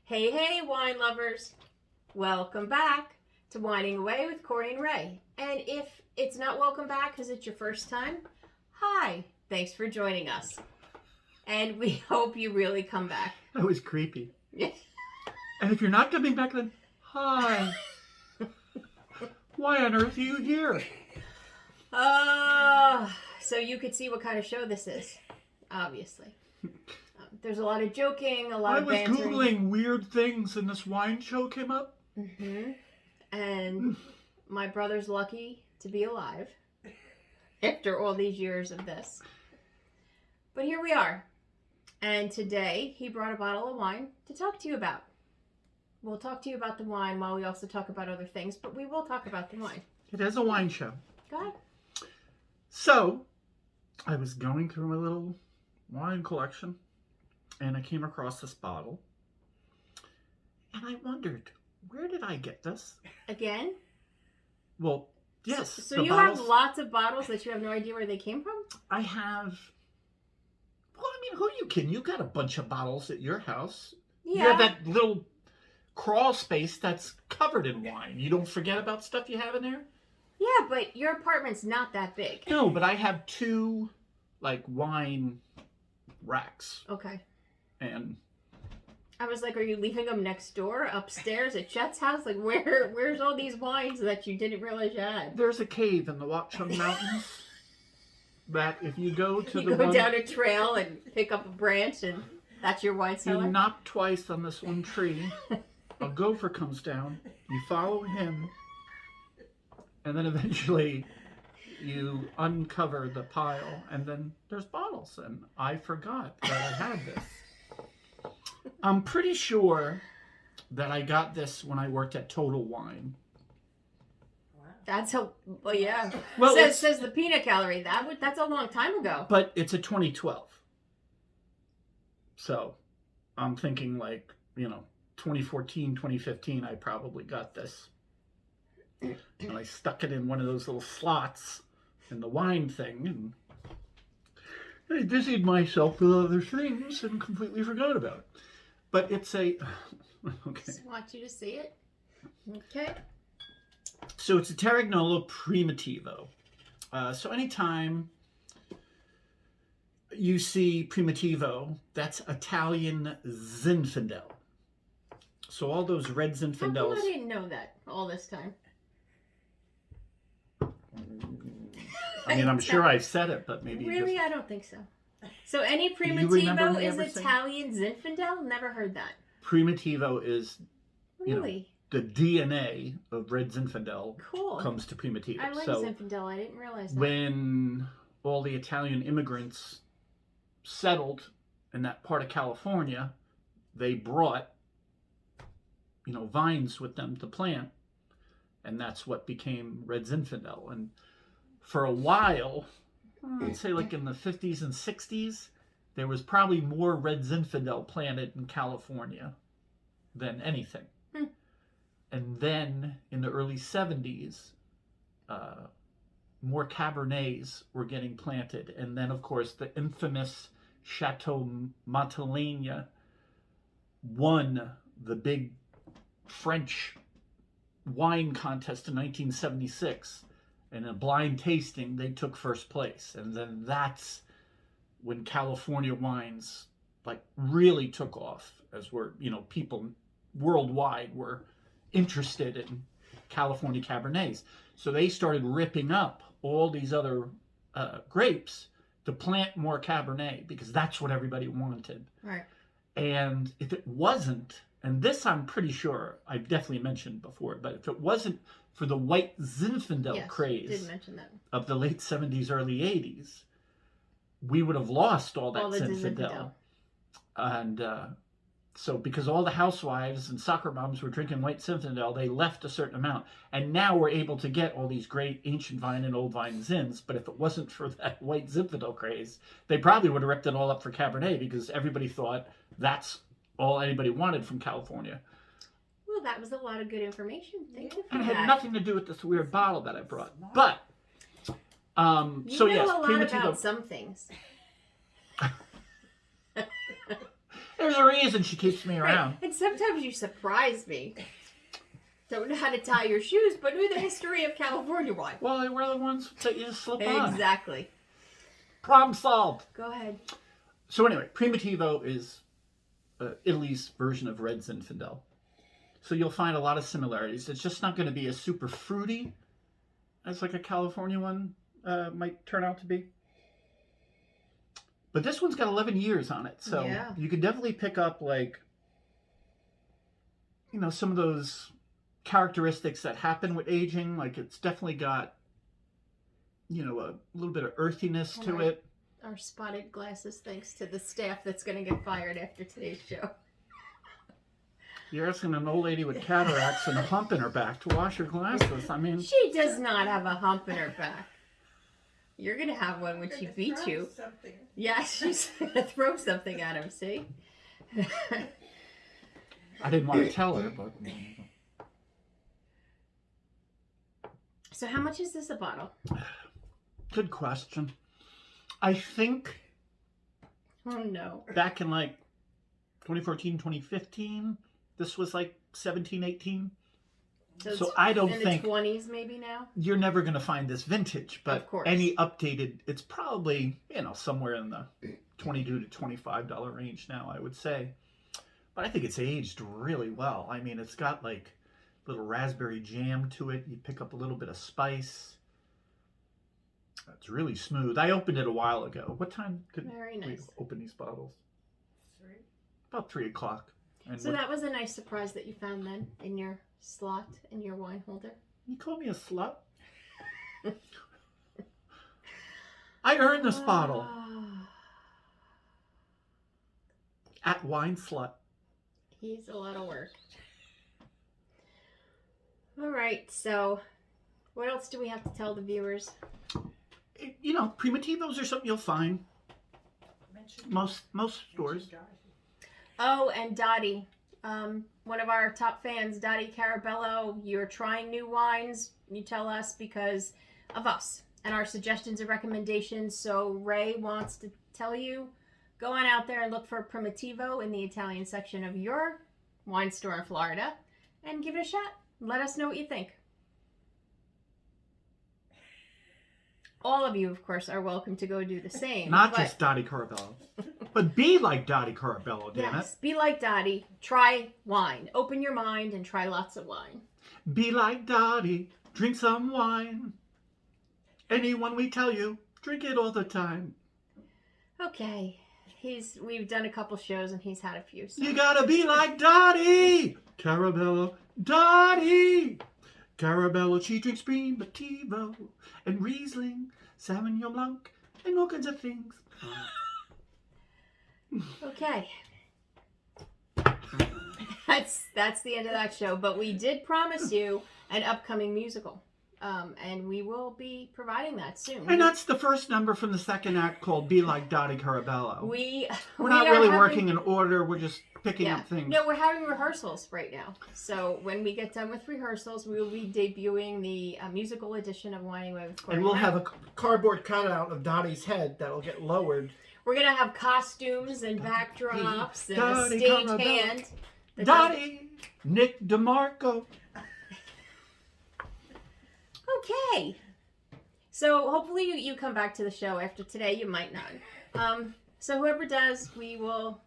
Hey, hey, wine lovers. Welcome back to Whining Away with Corey and Ray. And if it's not welcome back because it's your first time, hi. Thanks for joining us. And we hope you really come back. That was creepy. And if you're not coming back, then hi. Why on earth are you here? So you could see what kind of show this is, obviously. There's a lot of joking, a lot of bantering. I was Googling weird things and this wine show came up. Mm-hmm. And my brother's lucky to be alive after all these years of this. But here we are. And today he brought a bottle of wine to talk to you about. We'll talk to you about the wine while we also talk about other things, but we will talk about the wine. It is a wine show. Go ahead. So, I was going through my little wine collection and I came across this bottle. And I wondered, where did I get this? Again? Well, yes. So you have lots of bottles that you have no idea where they came from? I have... Well, I mean, who are you kidding? You got a bunch of bottles at your house. Yeah. You have that little crawl space that's covered in wine. You don't forget about stuff you have in there? Yeah, but your apartment's not that big. No, but I have two, wine racks. Okay. And I was like, are you leaving them next door, upstairs at Chet's house? Like, where's all these wines that you didn't realize you had? There's a cave in the Watchung Mountains that if you go to you go down a trail and pick up a branch and that's your wine cellar? You knock twice on this one tree. A gopher comes down. You follow him. And then eventually you uncover the pile. And then there's bottles. And I forgot that I had this. I'm pretty sure that I got this when I worked at Total Wine. That's well, yeah. Well, says the peanut gallery. That's a long time ago. But it's a 2012. So I'm thinking 2014, 2015, I probably got this. And I stuck it in one of those little slots in the wine thing. And I busied myself with other things and completely forgot about it. But it's a... Okay. Just want you to see it. Okay. So it's a Terragnolo Primitivo. So anytime you see Primitivo, that's Italian Zinfandel. So all those Red Zinfandels... How come I didn't know that all this time? I mean, I'm sure I've said it, but maybe... Really? I don't think so. So any Primitivo is Italian Zinfandel? Never heard that. Primitivo is... Really? The DNA of Red Zinfandel comes to Primitivo. I like Zinfandel. I didn't realize that. When all the Italian immigrants settled in that part of California, they brought, vines with them to plant, and that's what became Red Zinfandel. And for a while, I'd say in the 50s and 60s, there was probably more Red Zinfandel planted in California than anything. And then in the early 70s, more Cabernets were getting planted. And then, of course, the infamous Chateau Montelena won the big French wine contest in 1976. And in a blind tasting, they took first place. And then that's when California wines really took off, as people worldwide were interested in California Cabernets. So they started ripping up all these other grapes to plant more Cabernet because that's what everybody wanted. Right. And if it wasn't, and this I'm pretty sure I've definitely mentioned before, but if it wasn't for the white Zinfandel craze did mention that. Of the late 70s, early 80s, we would have lost all that Zinfandel. And so because all the housewives and soccer moms were drinking white Zinfandel, they left a certain amount. And now we're able to get all these great ancient vine and old vine Zins. But if it wasn't for that white Zinfandel craze, they probably would have ripped it all up for Cabernet because everybody thought that's all anybody wanted from California. Well, that was a lot of good information. Thank you for and that. it had nothing to do with this weird bottle that I brought. But, you know a lot about some things. There's a reason she keeps me around. Right. And sometimes you surprise me. Don't know how to tie your shoes, but knew the history of California wine. Well, we're the ones that you slip on. Exactly. Problem solved. Go ahead. So anyway, Primitivo is Italy's version of Red Zinfandel. So you'll find a lot of similarities. It's just not going to be as super fruity as like a California one might turn out to be. But this one's got 11 years on it. So you could definitely pick up like, you know, some of those characteristics that happen with aging. Like it's definitely got, you know, a little bit of earthiness to it. Our spotted glasses, thanks to the staff that's going to get fired after today's show. You're asking an old lady with cataracts and a hump in her back to wash her glasses. I mean, she does not have a hump in her back. You're going to have one when she beats you. Something. Yeah, she's going to throw something at him, see? I didn't want to tell her, but... So how much is this a bottle? Good question. I think Oh no. back in like 2014, 2015, this was like 17, 18. So I don't think in the 20s maybe now. You're never going to find this vintage, but Of course. any updated, it's probably, you know, somewhere in the $22 to $25 range now, I would say. But I think it's aged really well. I mean, it's got like little raspberry jam to it. You pick up a little bit of spice. It's really smooth. I opened it a while ago. What time could Very we nice. open these bottles? 3. About 3 o'clock. And So that was a nice surprise that you found then in your slot in your wine holder. you call me a slut? I earned this bottle at Wine Slut. He's a lot of work. All right, so what else do we have to tell the viewers? You know, Primitivos are something you'll find most stores. Oh, and Dottie, one of our top fans, Dottie Caraballo, you're trying new wines. You tell us because of us and our suggestions and recommendations. So Ray wants to tell you, go on out there and look for Primitivo in the Italian section of your wine store in Florida and give it a shot. Let us know what you think. All of you, of course, are welcome to go do the same. Not just Dottie Caraballo, but be like Dottie Caraballo, damn Yes, it. be like Dottie. Try wine. Open your mind and try lots of wine. Be like Dottie, drink some wine. Anyone we tell you, drink it all the time. Okay. We've done a couple shows and he's had a few. So. You gotta be like Dottie Caraballo, Dottie Caraballo. She drinks Primitivo and Riesling, Sauvignon Blanc, and all kinds of things. Okay. That's the end of that show. But we did promise you an upcoming musical. And we will be providing that soon. And that's the first number from the second act called Be Like Dottie Caraballo. We're not really working in order. We're just picking up things. No, we're having rehearsals right now. So when we get done with rehearsals, we will be debuting the musical edition of Whining Away with Corey. And we'll have a cardboard cutout of Dottie's head that'll get lowered. We're going to have costumes and backdrops and a Dottie stage Caraballo. hand. Dottie, Nick DeMarco. Okay. So hopefully you come back to the show after today. You might not. So whoever does, we will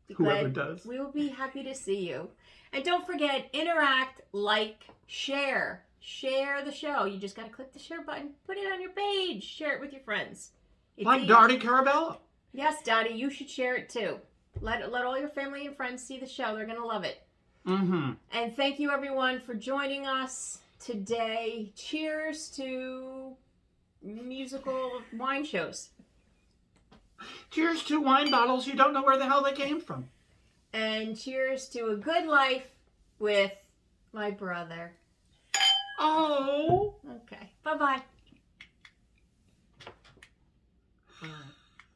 be Whoever glad. does. We will be happy to see you. And don't forget, interact, like, share. Share the show. You just got to click the share button. Put it on your page. Share it with your friends. It's Like easy. Dottie Caraballo. Yes, Dottie, you should share it too. Let all your family and friends see the show. They're going to love it. Mm-hmm. And thank you, everyone, for joining us today. Cheers to musical wine shows. Cheers to wine bottles you don't know where the hell they came from. And cheers to a good life with my brother. Oh. Okay. Bye-bye.